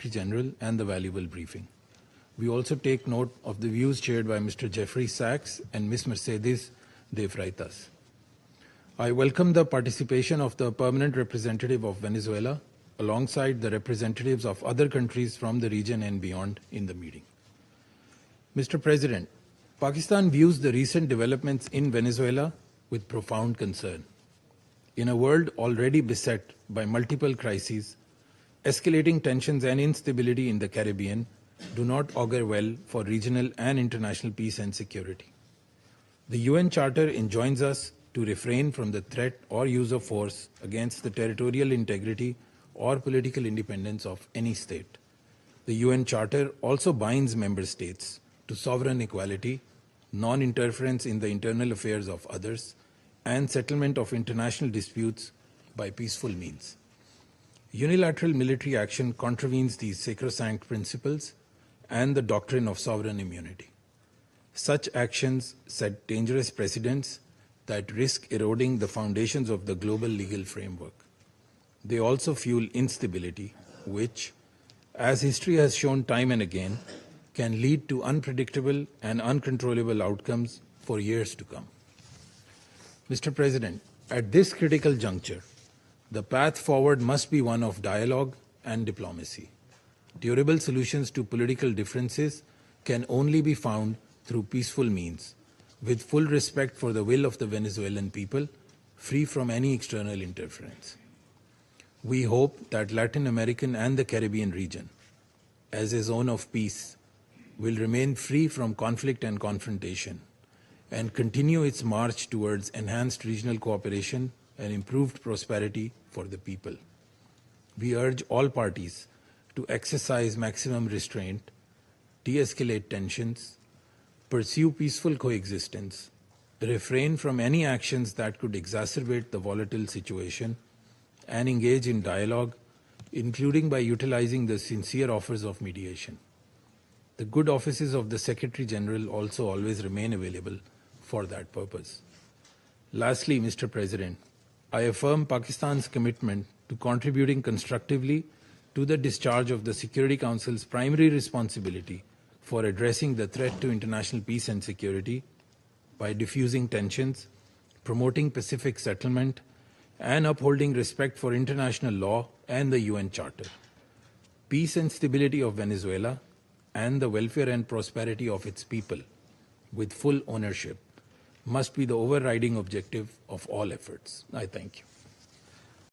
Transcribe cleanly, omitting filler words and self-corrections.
Secretary General and the valuable briefing. We also take note of the views shared by Mr. Jeffrey Sachs and Ms. Mercedes de Freitas. I welcome the participation of the permanent representative of Venezuela alongside the representatives of other countries from the region and beyond in the meeting. Mr. President, Pakistan views the recent developments in Venezuela with profound concern. In a world already beset by multiple crises, escalating tensions and instability in the Caribbean do not augur well for regional and international peace and security. The UN Charter enjoins us to refrain from the threat or use of force against the territorial integrity or political independence of any state. The UN Charter also binds member states to sovereign equality, non-interference in the internal affairs of others, and settlement of international disputes by peaceful means. Unilateral military action contravenes these sacrosanct principles and the doctrine of sovereign immunity. Such actions set dangerous precedents that risk eroding the foundations of the global legal framework. They also fuel instability, which, as history has shown time and again, can lead to unpredictable and uncontrollable outcomes for years to come. Mr. President, at this critical juncture, the path forward must be one of dialogue and diplomacy. Durable solutions to political differences can only be found through peaceful means, with full respect for the will of the Venezuelan people, free from any external interference. We hope that Latin American and the Caribbean region, as a zone of peace, will remain free from conflict and confrontation and continue its march towards enhanced regional cooperation and improved prosperity for the people. We urge all parties to exercise maximum restraint, de-escalate tensions, pursue peaceful coexistence, refrain from any actions that could exacerbate the volatile situation, and engage in dialogue, including by utilizing the sincere offers of mediation. The good offices of the Secretary General also always remain available for that purpose. Lastly, Mr. President, I affirm Pakistan's commitment to contributing constructively to the discharge of the Security Council's primary responsibility for addressing the threat to international peace and security by diffusing tensions, promoting pacific settlement, and upholding respect for international law and the UN Charter. Peace and stability of Venezuela and the welfare and prosperity of its people, with full ownership, must be the overriding objective of all efforts. I thank you.